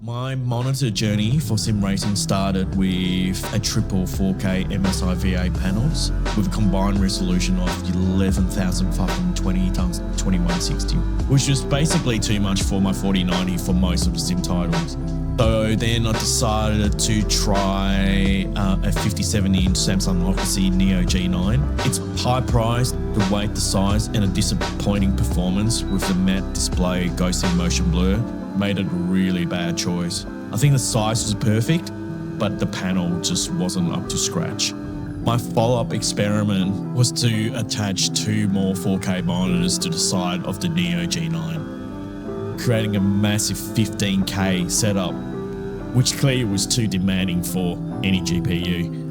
My monitor journey for sim racing started with a triple 4K MSI VA panels with a combined resolution of 11,520 x 2160, which was basically too much for my 4090 for most of the sim titles. So then I decided to try a 57-inch Samsung Odyssey Neo G9. It's high priced, the weight, the size, and a disappointing performance with the matte display ghosting motion blur made it a really bad choice. I think the size was perfect, but the panel just wasn't up to scratch. My follow-up experiment was to attach two more 4K monitors to the side of the Neo G9, creating a massive 15K setup, which clearly was too demanding for any GPU.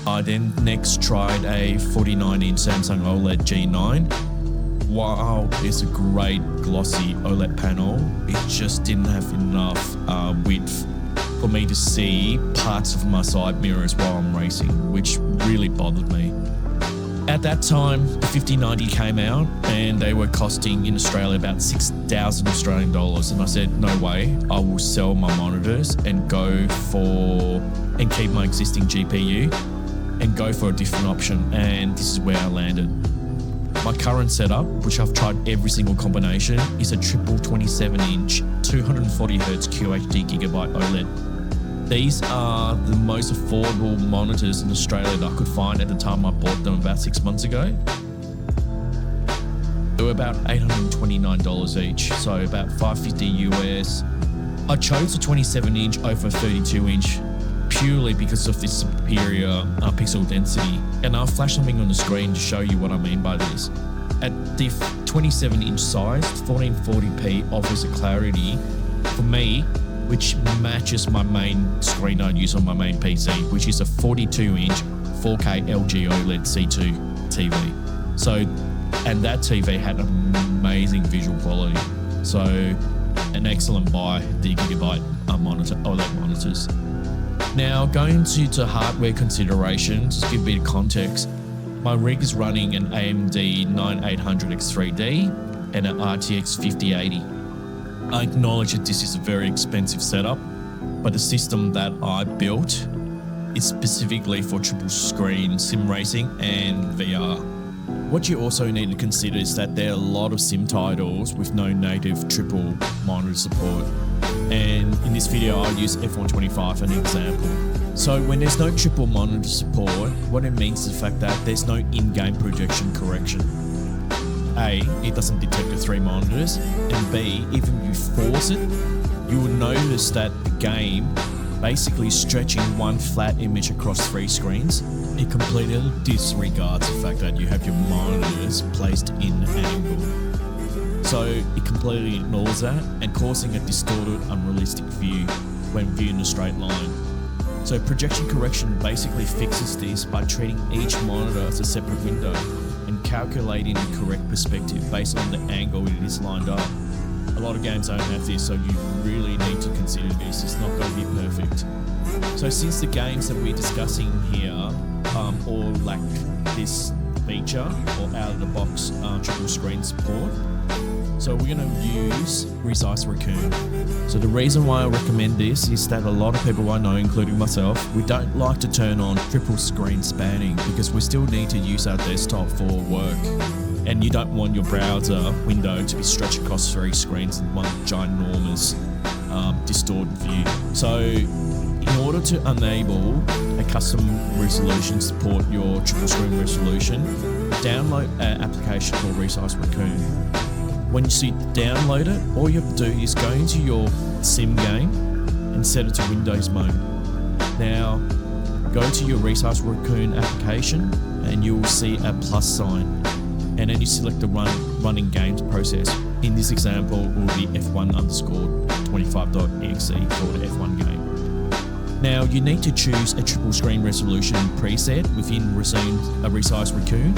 I then next tried a 49-inch Samsung OLED G9. While it's a great glossy OLED panel, it just didn't have enough width for me to see parts of my side mirrors while I'm racing, which really bothered me. At that time, the 5090 came out and they were costing in Australia about 6,000 Australian dollars. And I said, no way, I will sell my monitors and keep my existing GPU and go for a different option. And this is where I landed. My current setup, which I've tried every single combination, is a triple 27-inch 240Hz QHD Gigabyte OLED. These are the most affordable monitors in Australia that I could find at the time I bought them about 6 months ago. They were about $829 each, so about $550 US. I chose a 27-inch over 32-inch purely because of this superior pixel density. And I'll flash something on the screen to show you what I mean by this. At the 27-inch size, 1440p offers a clarity for me which matches my main screen I use on my main PC, which is a 42-inch 4K LG OLED C2 TV. So, and that TV had amazing visual quality. So, an excellent buy, the Gigabyte OLED monitors. Now, going to hardware considerations, to give a bit of context, my rig is running an AMD 9800X3D and an RTX 5080. I acknowledge that this is a very expensive setup, but the system that I built is specifically for triple screen sim racing and VR. What you also need to consider is that there are a lot of sim titles with no native triple monitor support. And in this video, I'll use F125 as an example. So when there's no triple monitor support, what it means is the fact that there's no in-game projection correction. A, it doesn't detect the three monitors, and B, even if you force it, you will notice that the game basically stretching one flat image across three screens. It completely disregards the fact that you have your monitors placed in an angle. So it completely ignores that and causing a distorted, unrealistic view when viewed in a straight line. So projection correction basically fixes this by treating each monitor as a separate window and calculating the correct perspective based on the angle it is lined up. A lot of games don't have this, so you really need to consider this. It's not going to be perfect. So since the games that we're discussing here all lack this feature or out-of-the-box triple screen support, so we're going to use Resize Raccoon. So the reason why I recommend this is that a lot of people I know, including myself, we don't like to turn on triple screen spanning because we still need to use our desktop for work. And you don't want your browser window to be stretched across three screens in one ginormous distorted view. So in order to enable a custom resolution support your triple screen resolution, download an application called Resize Raccoon. When you download it, all you have to do is go into your sim game and set it to Windows mode. Now, go to your Resize Raccoon application and you'll see a plus sign. And then you select the running games process. In this example, it will be F1_25.exe for the F1 game. Now, you need to choose a triple screen resolution preset within Resize Raccoon.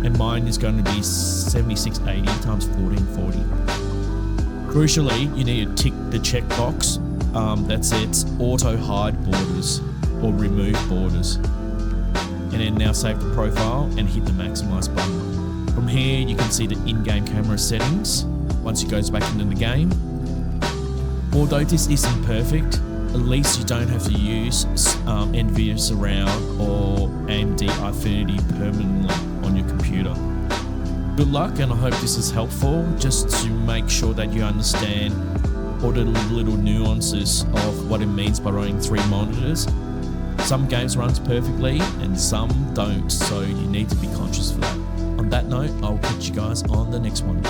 And mine is going to be 7680 x 1440. Crucially, you need to tick the checkbox that says auto hide borders or remove borders. And then now save the profile and hit the maximize button. From here, you can see the in-game camera settings once it goes back into the game. Although this isn't perfect, at least you don't have to use Nvidia Surround or AMD Eyefinity permanently on your computer. Good luck, and I hope this is helpful just to make sure that you understand all the little nuances of what it means by running 3 monitors. Some games runs perfectly and some don't, so you need to be conscious of that. On that note, I'll catch you guys on the next one.